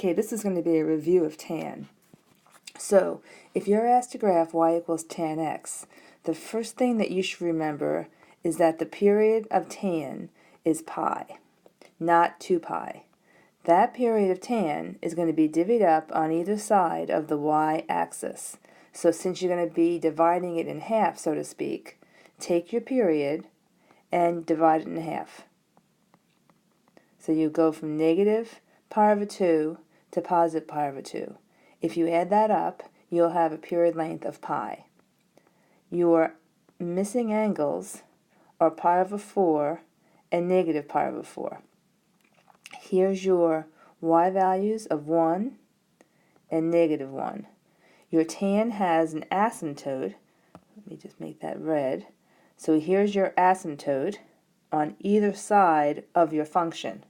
Okay, this is going to be a review of tan. So, if you're asked to graph y equals tan x, the first thing that you should remember is that the period of tan is pi, not 2 pi. That period of tan is going to be divvied up on either side of the y-axis. So since you're going to be dividing it in half, so to speak, take your period and divide it in half. So you go from negative pi over 2 to positive pi over 2. If you add that up, you'll have a period length of pi. Your missing angles are pi over 4 and negative pi over 4. Here's your y values of 1 and negative 1. Your tan has an asymptote. Let me just make that red. So here's your asymptote on either side of your function.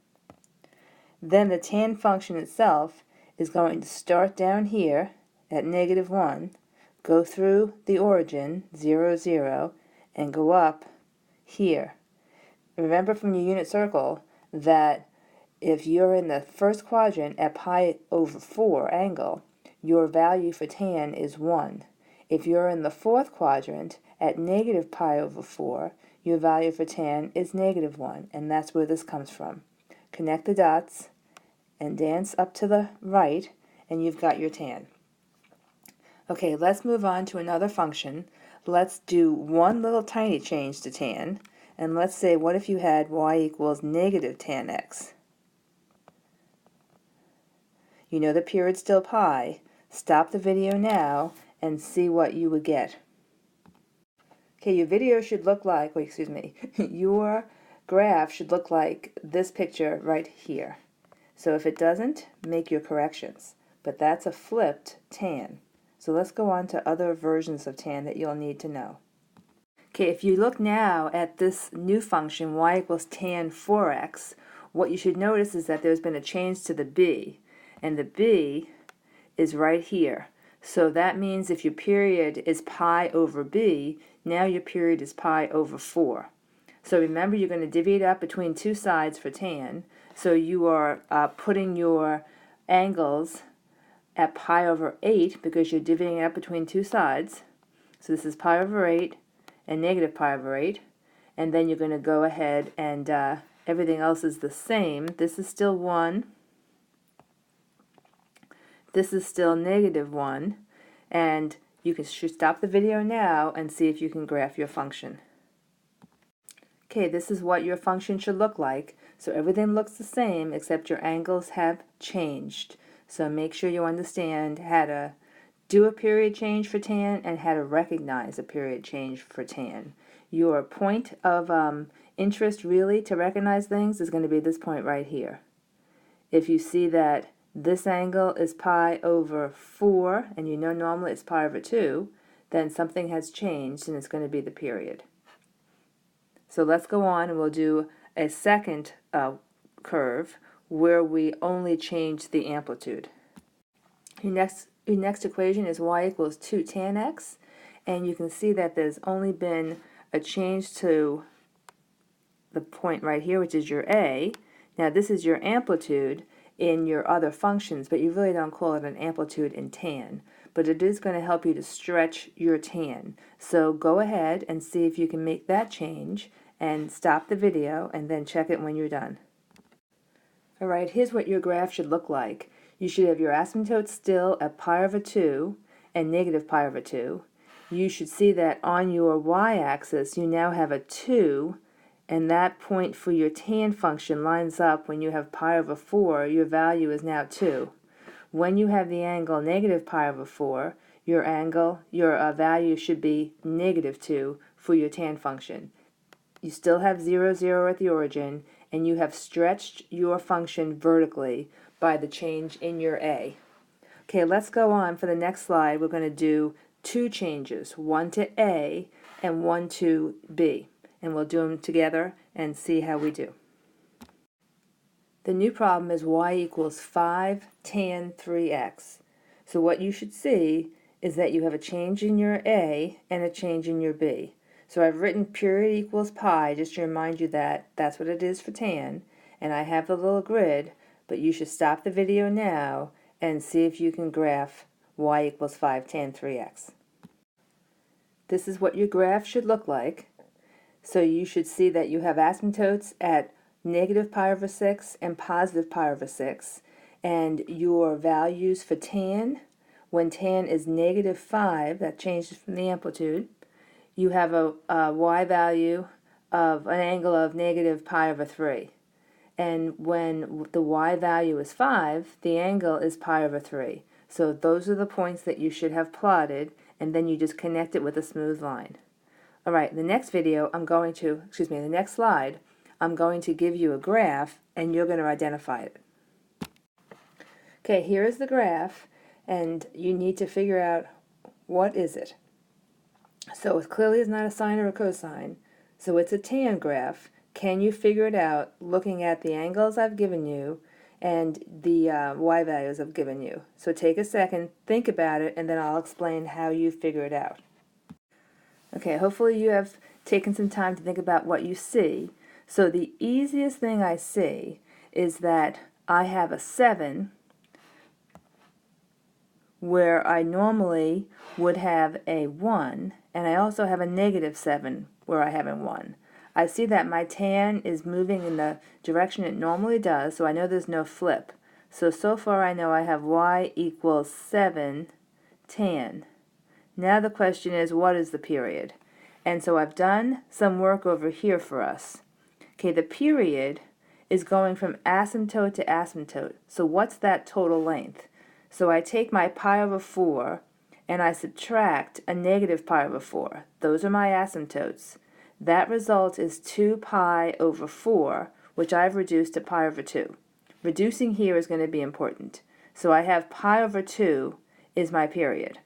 Then the tan function itself is going to start down here at negative 1, go through the origin, 0, 0, and go up here. Remember from your unit circle that if you're in the first quadrant at pi over 4 angle, your value for tan is 1. If you're in the fourth quadrant at negative pi over 4, your value for tan is negative 1, and that's where this comes from. Connect the dots and dance up to the right, and you've got your tan. Okay, let's move on to another function. Let's do one little tiny change to tan, and let's say, what if you had y equals negative tan x? You know the period's still pi. Stop the video now and see what you would get. Okay, your video should look like, your graph should look like this picture right here. So if it doesn't, make your corrections. But that's a flipped tan. So let's go on to other versions of tan that you'll need to know. Okay, if you look now at this new function, y equals tan 4x, what you should notice is that there's been a change to the b. And the b is right here. So that means if your period is pi over b, now your period is pi over 4. So remember, you're going to divvy it up between two sides for tan. So you are putting your angles at pi over 8 because you're divvying it up between two sides. So this is pi over 8 and negative pi over 8. And then you're going to go ahead and everything else is the same. This is still 1. This is still negative 1. And you should stop the video now and see if you can graph your function. Okay, this is what your function should look like. So everything looks the same except your angles have changed. So make sure you understand how to do a period change for tan and how to recognize a period change for tan. Your point of interest really to recognize things is going to be this point right here. If you see that this angle is pi over 4 and you know normally it's pi over 2, then something has changed and it's going to be the period. So let's go on and we'll do a second curve where we only change the amplitude. Your next equation is y equals 2 tan x, and you can see that there's only been a change to the point right here, which is your a. Now this is your amplitude in your other functions, but you really don't call it an amplitude in tan. But it is going to help you to stretch your tan. So go ahead and see if you can make that change and stop the video and then check it when you're done. Alright, here's what your graph should look like. You should have your asymptote still at pi over 2 and negative pi over 2. You should see that on your y-axis you now have a 2, and that point for your tan function lines up when you have pi over 4, your value is now 2. When you have the angle negative pi over 4, your value should be negative 2 for your tan function. You still have 0, 0 at the origin, and you have stretched your function vertically by the change in your a. Okay, let's go on. For the next slide, we're going to do two changes, one to a and one to b. And we'll do them together and see how we do. The new problem is y equals 5 tan 3x. So what you should see is that you have a change in your a and a change in your b. So I've written period equals pi just to remind you that that's what it is for tan, and I have the little grid, but you should stop the video now and see if you can graph y equals 5 tan 3x. This is what your graph should look like. So you should see that you have asymptotes at negative pi over 6 and positive pi over 6, and your values for tan, when tan is negative 5, that changes from the amplitude, you have a y value of an angle of negative pi over 3. And when the y value is 5, the angle is pi over 3. So those are the points that you should have plotted, and then you just connect it with a smooth line. All right, the next video the next slide, I'm going to give you a graph, and you're going to identify it. Okay, here is the graph, and you need to figure out what is it. So it clearly is not a sine or a cosine, so it's a tan graph. Can you figure it out looking at the angles I've given you and the y values I've given you? So take a second, think about it, and then I'll explain how you figure it out. Okay, hopefully you have taken some time to think about what you see. So the easiest thing I see is that I have a 7 where I normally would have a 1, and I also have a negative 7 where I have a 1. I see that my tan is moving in the direction it normally does, so I know there's no flip. So far I know I have y equals 7 tan. Now the question is, what is the period? And so I've done some work over here for us. Okay, the period is going from asymptote to asymptote. So what's that total length? So I take my pi over 4 and I subtract a negative pi over 4. Those are my asymptotes. That result is 2 pi over 4, which I've reduced to pi over 2. Reducing here is going to be important. So I have pi over 2 is my period.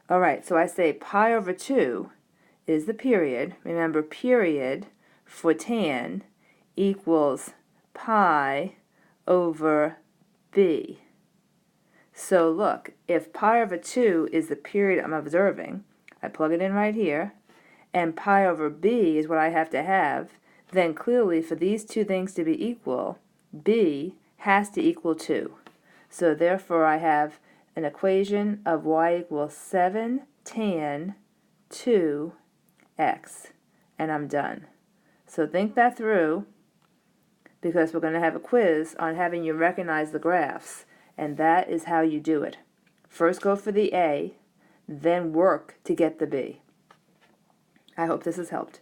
All right, so I say pi over 2 is the period. Remember, period for tan equals pi over b. So look, if pi over 2 is the period I'm observing, I plug it in right here, and pi over b is what I have to have, then clearly for these two things to be equal, b has to equal 2. So therefore I have an equation of y equals 7 tan 2x, and I'm done. So think that through, because we're going to have a quiz on having you recognize the graphs, and that is how you do it. First go for the A, then work to get the B. I hope this has helped.